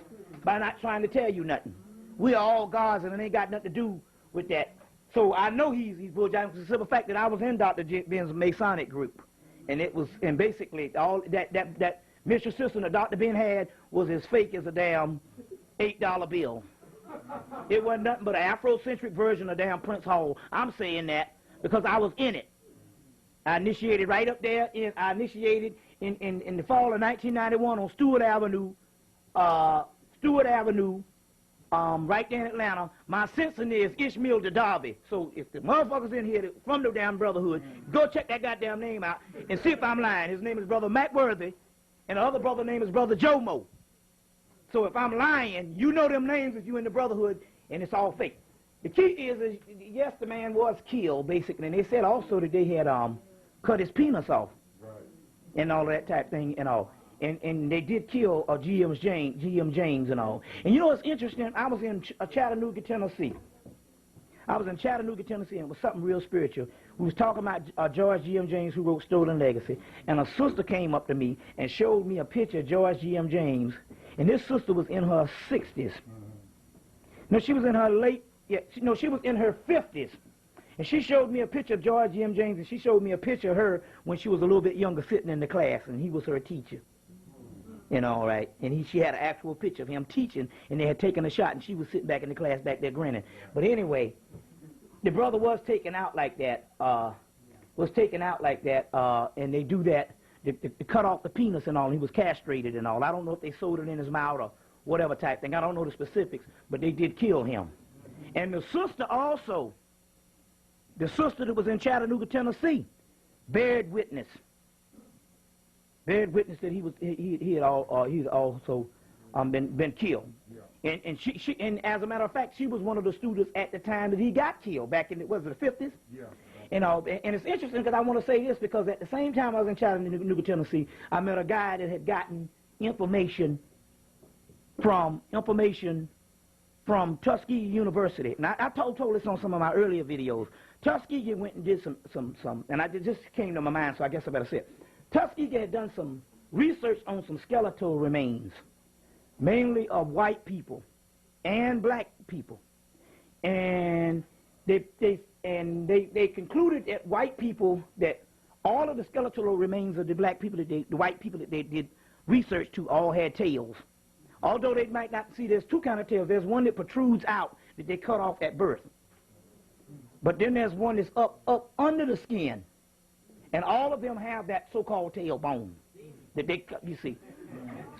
by not trying to tell you nothing. We are all gods, and it ain't got nothing to do with that. So I know he's bull jiving because the simple fact that I was in Dr. Ben's Masonic group, and basically all that mystery system that Dr. Ben had was as fake as a damn $8 bill. It wasn't nothing but an Afrocentric version of damn Prince Hall. I'm saying that because I was in it. I initiated right up there. I initiated in the fall of 1991 on Stewart Avenue, right there in Atlanta. My sensor is Ishmael to Darby. So if the motherfuckers in here from the damn Brotherhood, go check that goddamn name out and see if I'm lying. His name is Brother Matt Worthy, and the other brother name is Brother Jomo. So if I'm lying, you know them names if you in the Brotherhood, and it's all fake. The key is yes, the man was killed, basically, and they said also that they had cut his penis off, right, and all that type thing and all. And they did kill G.M. James and all. And you know what's interesting? I was in Chattanooga, Tennessee. And it was something real spiritual. We was talking about George G.M. James, who wrote Stolen Legacy, and a sister came up to me and showed me a picture of George G.M. James, and this sister was in her 60s. No, she was in her she was in her 50s. And she showed me a picture of George G.M. James, and she showed me a picture of her when she was a little bit younger sitting in the class, and he was her teacher. You know, all right. And she had an actual picture of him teaching, and they had taken a shot, and she was sitting back in the class back there grinning. But anyway, the brother was taken out like that, and they do that, they cut off the penis and all, and he was castrated and all. I don't know if they sewed it in his mouth or whatever type thing. I don't know the specifics, but they did kill him. And the sister also, the sister that was in Chattanooga, Tennessee, beared witness that he had also been killed. Yeah. And she and as a matter of fact, she was one of the students at the time that he got killed back in the 50s. Yeah. And it's interesting because I want to say this because at the same time I was in Chattanooga, Tennessee, I met a guy that had gotten information from Tuskegee University. And I told this on some of my earlier videos. Tuskegee went and did some, and just came to my mind, so I guess I better say it. Tuskegee had done some research on some skeletal remains, mainly of white people and black people, and they concluded that white people, that all of the skeletal remains of the black people the white people that they did research to all had tails. Although they might not see, there's two kind of tails. There's one that protrudes out that they cut off at birth, but then there's one that's up under the skin. And all of them have that so-called tailbone that they, you see.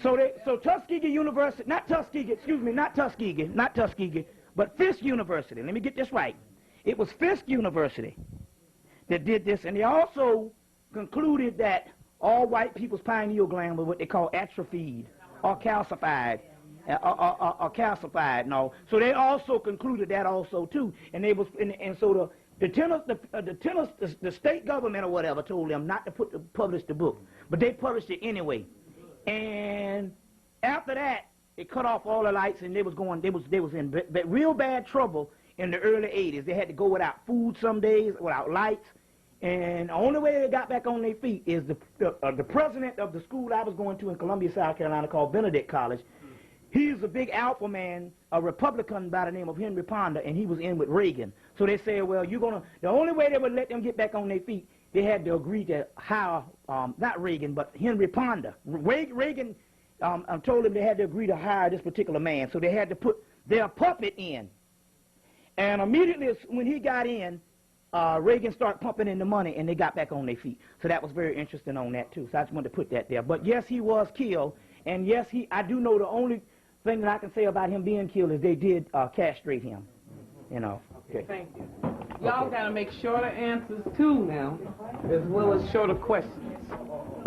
So Tuskegee University, not Tuskegee, but Fisk University. Let me get this right. It was Fisk University that did this, and they also concluded that all white people's pineal gland were what they call atrophied or calcified, no. So they also concluded that also too, and they was, and so the state government or whatever told them not to publish the book, but they published it anyway. And after that, they cut off all the lights, and they was in real bad trouble in the early 80s. They had to go without food some days, without lights, and the only way they got back on their feet is the president of the school I was going to in Columbia, South Carolina, called Benedict College. He's a big alpha man, a Republican by the name of Henry Ponder, and he was in with Reagan. So they said, well, the only way they would let them get back on their feet, they had to agree to hire, not Reagan, but Henry Ponder. Reagan told them they had to agree to hire this particular man, so they had to put their puppet in. And immediately when he got in, Reagan started pumping in the money, and they got back on their feet. So that was very interesting on that, too. So I just wanted to put that there. But, yes, he was killed, and, yes, I do know the only thing that I can say about him being killed is they did castrate him, you know. Okay. Thank you. Y'all got to make shorter answers, too, now, as well as shorter questions.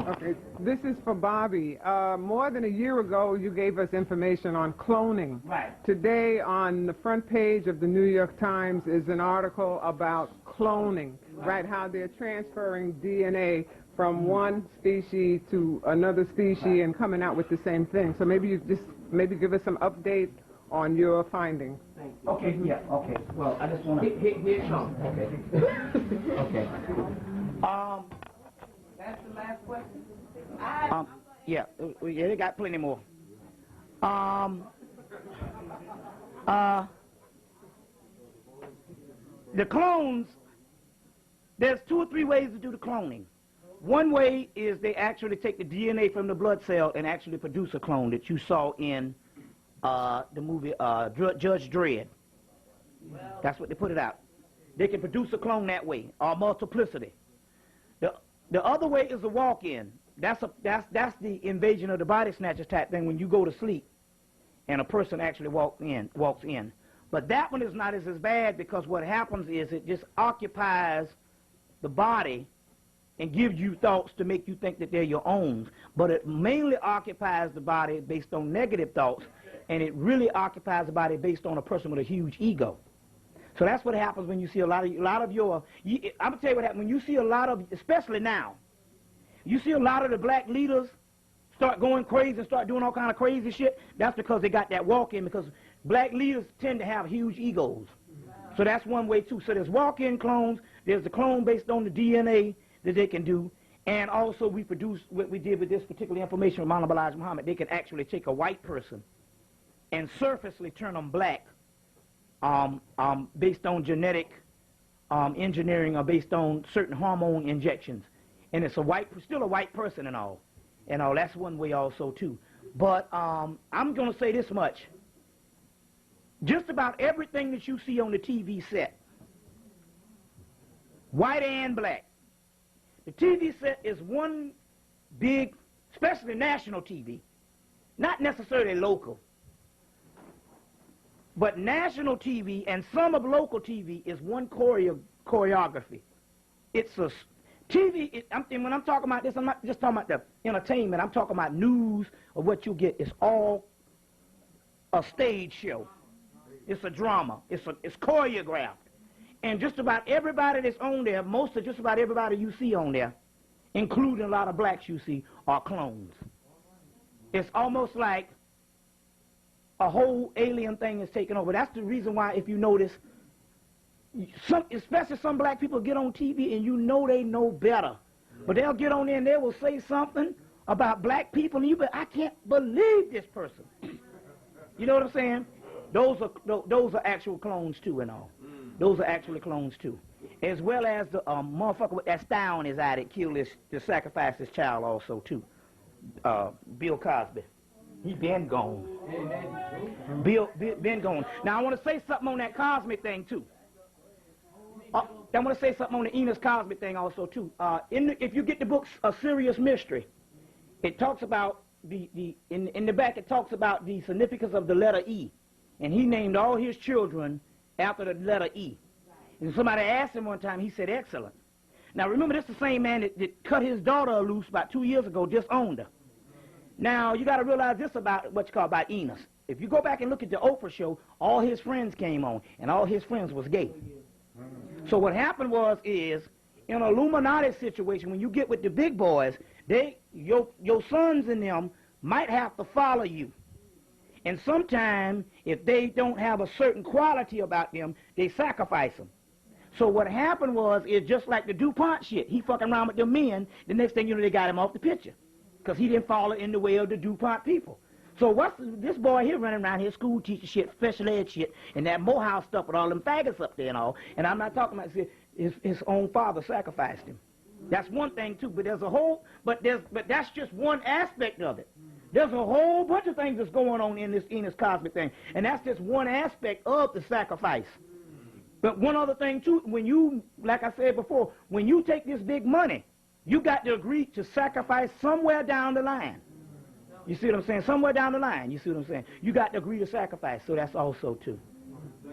Okay, this is for Bobby. More than a year ago, you gave us information on cloning. Right. Today, on the front page of the New York Times is an article about cloning, right? How they're transferring DNA from one species to another species and coming out with the same thing. So maybe you just give us some update on your findings. Okay, yeah, okay. Well, I just want to... Here it comes. Okay. Okay. That's the last question. Yeah, they got plenty more. The clones, there's 2 or 3 ways to do the cloning. One way is they actually take the DNA from the blood cell and actually produce a clone that you saw in the movie Judge Dredd. That's what they put it out. They can produce a clone that way, or multiplicity. The other way is a walk-in. That's the invasion of the body snatchers type thing when you go to sleep and a person actually walks in. But that one is not as bad because what happens is it just occupies the body and gives you thoughts to make you think that they're your own. But it mainly occupies the body based on negative thoughts, and it really occupies the body based on a person with a huge ego. So that's what happens when you see a lot of your... I'm going to tell you what happens. When you see a lot of, especially now, you see a lot of the black leaders start going crazy and start doing all kind of crazy shit, that's because they got that walk-in, because black leaders tend to have huge egos. So that's one way, too. So there's walk-in clones, there's the clone based on the DNA that they can do, and also we produce what we did with this particular information with Maulana Elijah Muhammad. They can actually take a white person and surfacely turn them black based on genetic engineering or based on certain hormone injections. And it's still a white person and all. That's one way also, too. But I'm going to say this much. Just about everything that you see on the TV set, white and black, the TV set is one big, especially national TV, not necessarily local, but national TV and some of local TV is one choreography. It's a TV, when I'm talking about this, I'm not just talking about the entertainment. I'm talking about news of what you get. It's all a stage show. It's a drama. It's choreographed. And just about everybody that's on there, most of just about everybody you see on there, including a lot of blacks you see, are clones. It's almost like a whole alien thing is taken over. That's the reason why, if you notice, especially some black people get on TV and you know they know better. But they'll get on there and they will say something about black people and I can't believe this person. You know what I'm saying? Those are actual clones too and all. Those are actually clones too. As well as the motherfucker with that star on his eye that killed to sacrifice his child also too. Bill Cosby. He been gone. Bill been gone. Now I want to say something on that Cosby thing too. I want to say something on the Enos Cosby thing also too. If you get the book A Serious Mystery, it talks about in the back it talks about the significance of the letter E, and he named all his children after the letter E. And somebody asked him one time, he said excellent. Now remember, this is the same man that cut his daughter loose about 2 years ago, disowned her. Now you got to realize this about what you call about Enos. If you go back and look at the Oprah show, all his friends came on, and all his friends was gay. So what happened is, in an Illuminati situation, when you get with the big boys, your sons and them might have to follow you. And sometimes, if they don't have a certain quality about them, they sacrifice them. So what happened is just like the DuPont shit. He fucking around with them men. The next thing you know, they got him off the picture because he didn't follow in the way of the DuPont people. So what's this boy here running around here, school teacher shit, special ed shit, and that Morehouse stuff with all them faggots up there and all. And I'm not talking about his own father sacrificed him. That's one thing too. But there's a whole, but that's just one aspect of it. There's a whole bunch of things that's going on in this Enos Cosmic thing, and that's just one aspect of the sacrifice. But one other thing too, when you, like I said before, when you take this big money, you got to agree to sacrifice somewhere down the line. You see what I'm saying? Somewhere down the line, you see what I'm saying? You got to agree to sacrifice, so that's also too.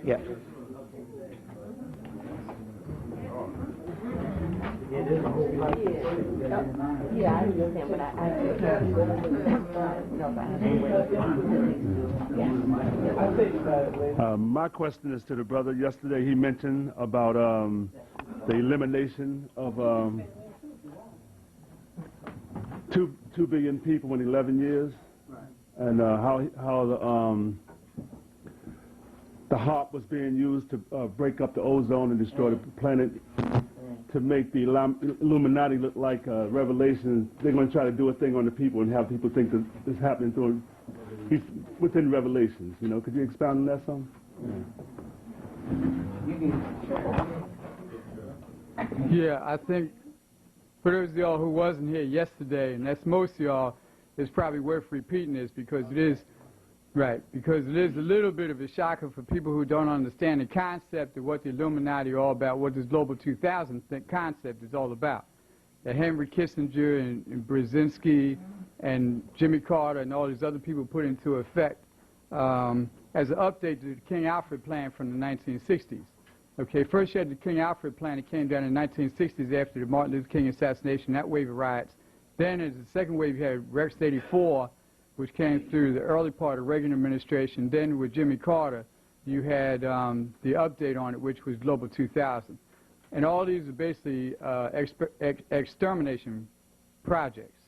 Yeah. Yeah, I understand, but my question is to the brother. Yesterday he mentioned about the elimination of 2 billion people in 11 years, and how the HARP was being used to break up the ozone and destroy the planet, to make the Illuminati look like Revelation. They're going to try to do a thing on the people and have people think that this is happening through within Revelations. You know, could you expound on that some? Yeah, I think for those of y'all who wasn't here yesterday, and that's most of y'all, it's probably worth repeating this because it is, right, because it is a little bit of a shocker for people who don't understand the concept of what the Illuminati are all about, what this Global 2000 concept is all about. That Henry Kissinger and Brzezinski and Jimmy Carter and all these other people put into effect as an update to the King Alfred plan from the 1960s. Okay, first you had the King Alfred plan that came down in the 1960s after the Martin Luther King assassination, that wave of riots. Then as the second wave you had Rex 84, which came through the early part of Reagan administration. Then with Jimmy Carter, you had the update on it, which was Global 2000. And all these are basically extermination projects,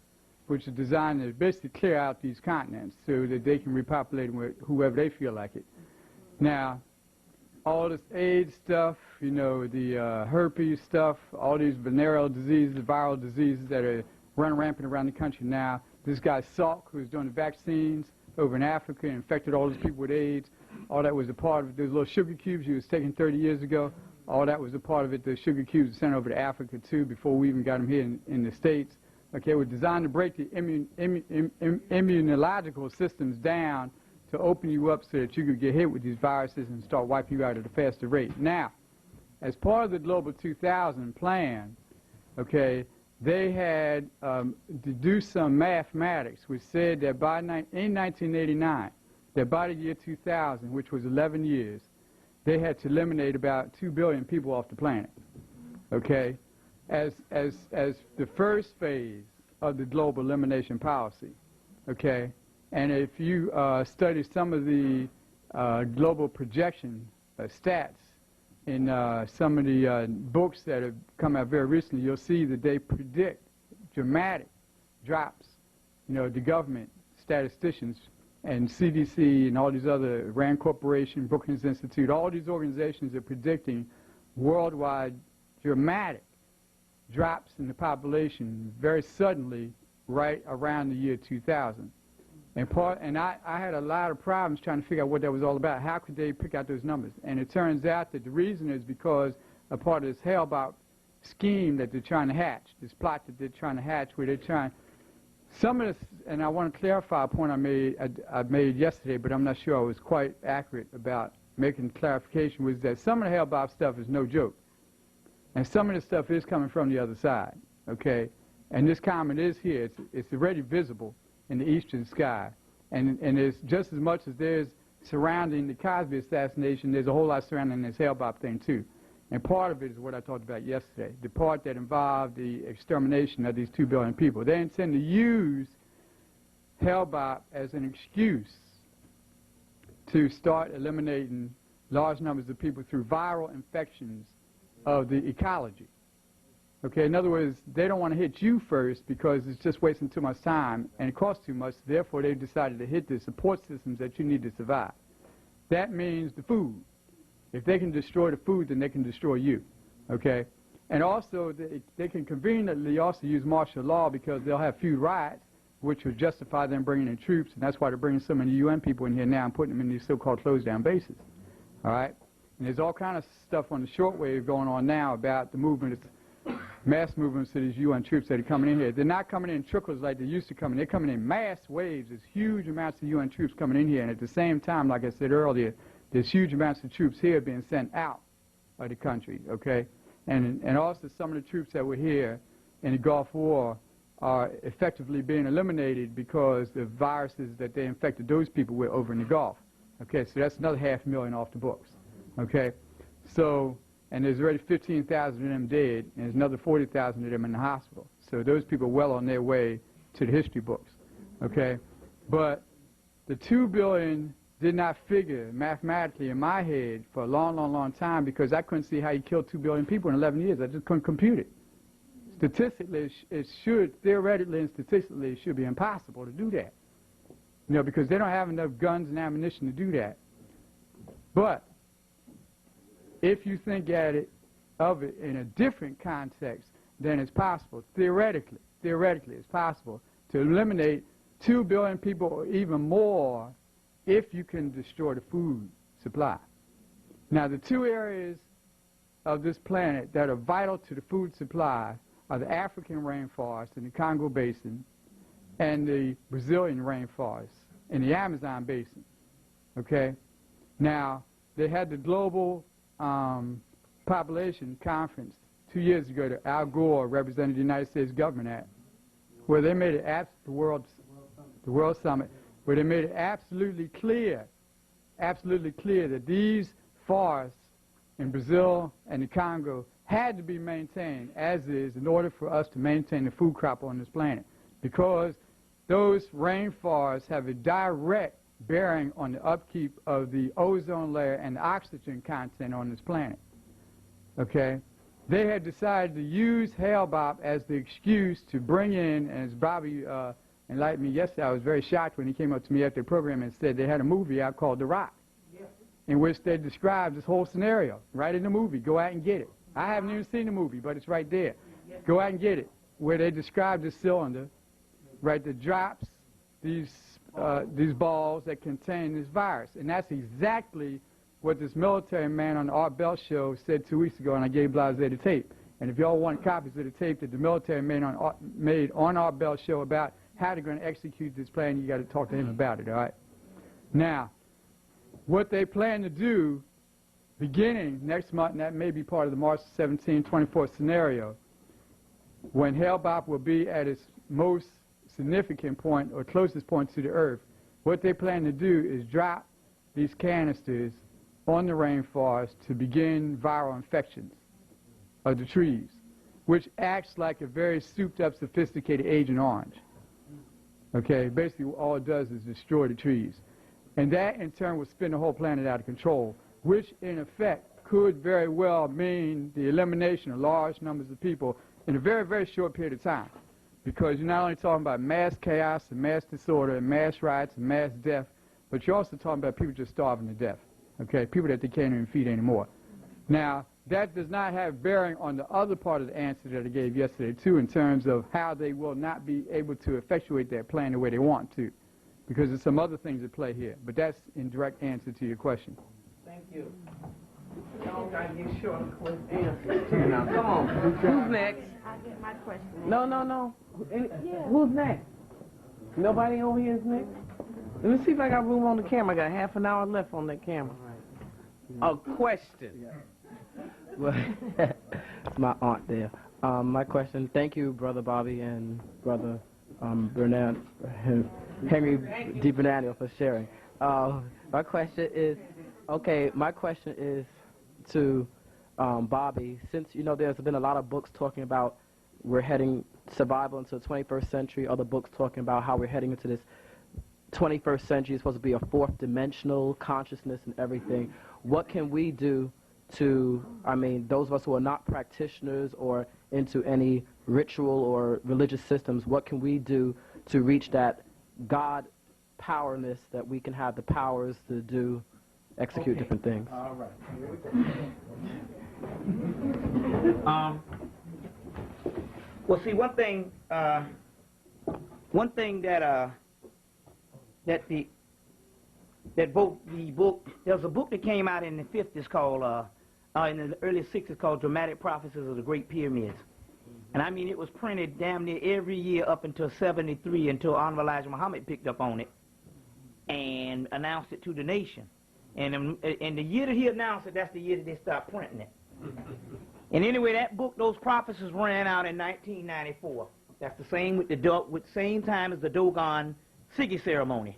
which are designed to basically clear out these continents so that they can repopulate them with whoever they feel like it. Now, all this AIDS stuff, you know, the herpes stuff, all these venereal diseases, viral diseases that are running rampant around the country now. This guy Salk, who's doing the vaccines over in Africa, infected all those people with AIDS. All that was a part of it. Those little sugar cubes he was taking 30 years ago, all that was a part of it. The sugar cubes were sent over to Africa, too, before we even got them here in the States. Okay, it was designed to break the immunological systems down to open you up so that you could get hit with these viruses and start wiping you out at a faster rate. Now, as part of the Global 2000 plan, okay, they had to do some mathematics which said that in 1989, that by the year 2000, which was 11 years, they had to eliminate about 2 billion people off the planet, okay, as the first phase of the global elimination policy, okay? And if you study some of the global projection stats in some of the books that have come out very recently, you'll see that they predict dramatic drops. You know, the government, statisticians, and CDC and all these other, Rand Corporation, Brookings Institute, all these organizations are predicting worldwide dramatic drops in the population very suddenly right around the year 2000. And I had a lot of problems trying to figure out what that was all about. How could they pick out those numbers? And it turns out that the reason is because a part of this Hale-Bopp scheme that they're trying to hatch, this plot that they're trying to hatch, where they're trying, some of this, and I want to clarify a point I made yesterday, but I'm not sure I was quite accurate about making clarification, was that some of the Hale-Bopp stuff is no joke. And some of the stuff is coming from the other side, okay? And this comet is here. It's already visible in the eastern sky. And it's just as much as there's surrounding the Cosby assassination, there's a whole lot surrounding this Hale-Bopp thing too. And part of it is what I talked about yesterday, the part that involved the extermination of these 2 billion people. They intend to use Hale-Bopp as an excuse to start eliminating large numbers of people through viral infections of the ecology. Okay, in other words, they don't want to hit you first because it's just wasting too much time and it costs too much. Therefore, they've decided to hit the support systems that you need to survive. That means the food. If they can destroy the food, then they can destroy you. Okay? And also, they can conveniently also use martial law because they'll have few riots, which would justify them bringing in troops. And that's why they're bringing so many UN people in here now and putting them in these so-called closed-down bases. All right? And there's all kind of stuff on the shortwave going on now about the movement, mass movements of these UN troops that are coming in here. They're not coming in trickles like they used to come in. They're coming in mass waves. There's huge amounts of UN troops coming in here. And at the same time, like I said earlier, there's huge amounts of troops here being sent out of the country, okay? And also some of the troops that were here in the Gulf War are effectively being eliminated because the viruses that they infected those people with over in the Gulf. Okay, so that's another 500,000 off the books. Okay, so, and there's already 15,000 of them dead, and there's another 40,000 of them in the hospital. So those people are well on their way to the history books. Okay, but the 2 billion did not figure mathematically in my head for a long, long, long time because I couldn't see how you killed 2 billion people in 11 years. I just couldn't compute it. Statistically, it should, theoretically and statistically, it should be impossible to do that. You know, because they don't have enough guns and ammunition to do that. But if you think of it in a different context, then it's possible, theoretically it's possible to eliminate 2 billion people or even more if you can destroy the food supply. Now, the 2 areas of this planet that are vital to the food supply are the African rainforest in the Congo Basin and the Brazilian rainforest in the Amazon Basin. Okay? Now, they had the global population conference 2 years ago that Al Gore represented the United States government at, where they made it the World Summit, where they made it absolutely clear that these forests in Brazil and the Congo had to be maintained as is in order for us to maintain the food crop on this planet, because those rainforests have a direct bearing on the upkeep of the ozone layer and the oxygen content on this planet. Okay? They had decided to use Hale-Bopp as the excuse to bring in, and as Bobby enlightened me yesterday, I was very shocked when he came up to me after the program and said they had a movie out called The Rock, in which they described this whole scenario right in the movie. Go out and get it. I haven't even seen the movie, but it's right there. Go out and get it, where they describe this cylinder, right, that drops these balls that contain this virus. And that's exactly what this military man on the Art Bell show said 2 weeks ago, and I gave Blase the tape. And if y'all want copies of the tape that the military made on Art Bell show about how they're going to execute this plan, you got to talk to him about it, all right? Now, what they plan to do beginning next month, and that may be part of the March 17, 24 scenario, when Hale-Bopp will be at its most significant point or closest point to the Earth, what they plan to do is drop these canisters on the rainforest to begin viral infections of the trees, which acts like a very souped-up, sophisticated Agent Orange. Okay, basically all it does is destroy the trees. And that, in turn, will spin the whole planet out of control, which, in effect, could very well mean the elimination of large numbers of people in a very, very short period of time. Because you're not only talking about mass chaos and mass disorder and mass riots and mass death, but you're also talking about people just starving to death, okay, people that they can't even feed anymore. Now, that does not have bearing on the other part of the answer that I gave yesterday, too, in terms of how they will not be able to effectuate that plan the way they want to, because there's some other things at play here. But that's in direct answer to your question. Thank you. Y'all got to get short and quick answers. Come on. Who's next? I get my question. No. Who's next? Nobody over here is next? Let me see if I got room on the camera. I got half an hour left on that camera. A question. Well, it's my aunt there. My question, thank you, Brother Bobby and Brother Henry DeBernardo for sharing. My question is to Bobby, since, you know, there's been a lot of books talking about we're heading survival into the 21st century, other books talking about how we're heading into this 21st century. It's supposed to be a fourth dimensional consciousness and everything. What can we do to, I mean, those of us who are not practitioners or into any ritual or religious systems, what can we do to reach that God powerness that we can have the powers to execute different things? All right. Well, see, one thing that the book, there's a book that came out in the 50s called, in the early 60s called Dramatic Prophecies of the Great Pyramids. And I mean, it was printed damn near every year up until 73, until Honorable Elijah Muhammad picked up on it and announced it to the nation. And the year that he announced it, that's the year that they stopped printing it. And anyway, that book, those prophecies ran out in 1994. That's the same with the same time as the Dogon Siggy ceremony.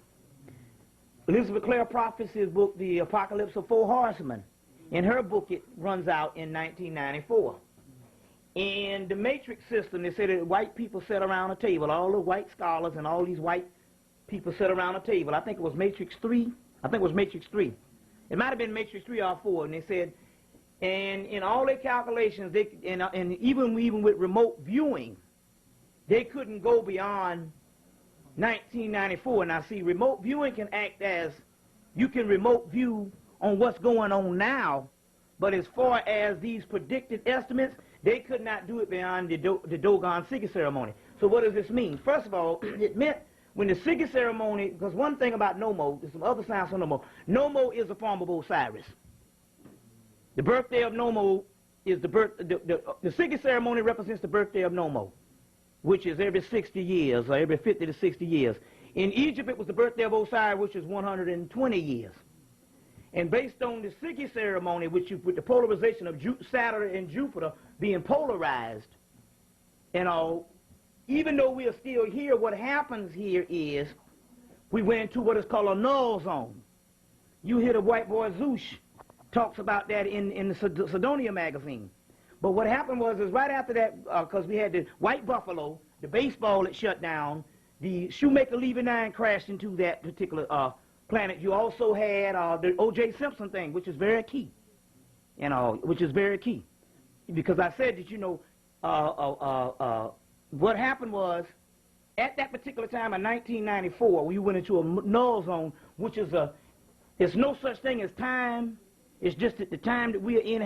Elizabeth Clare Prophecy's book, The Apocalypse of Four Horsemen, in her book it runs out in 1994. In the Matrix system, they say that white people sit around a table, all the white scholars and all these white people sit around a table. I think it was Matrix 3. I think it was Matrix 3. It might have been Matrix 3 or 4, and they said, and in all their calculations, and even with remote viewing, they couldn't go beyond 1994. Now, see, remote viewing can act as you can remote view on what's going on now But as far as these predicted estimates, they could not do it beyond the Dogon Sigil ceremony. So what does this mean? First of all, it meant when the Sigil ceremony, because one thing about Nomo, there's some other science on Nomo. Nomo is a form of Osiris. The birthday of Nomo is the Sigil ceremony represents the birthday of Nomo, which is every 60 years, or every 50 to 60 years. In Egypt, it was the birthday of Osiris, which is 120 years. And based on the Sigil ceremony, with the polarization of Saturn and Jupiter being polarized, and all, even though we are still here, what happens here is we went into what is called a null zone. You hear the white boy Zeus talks about that in the Sidonia magazine. But what happened was right after that, because we had the white buffalo, the baseball that shut down, the Shoemaker Levy 9 crashed into that particular planet. You also had the O.J. Simpson thing, which is very key, which is very key. Because I said that, what happened was, at that particular time in 1994, we went into a null zone, which is it's no such thing as time. It's just that the time that we are in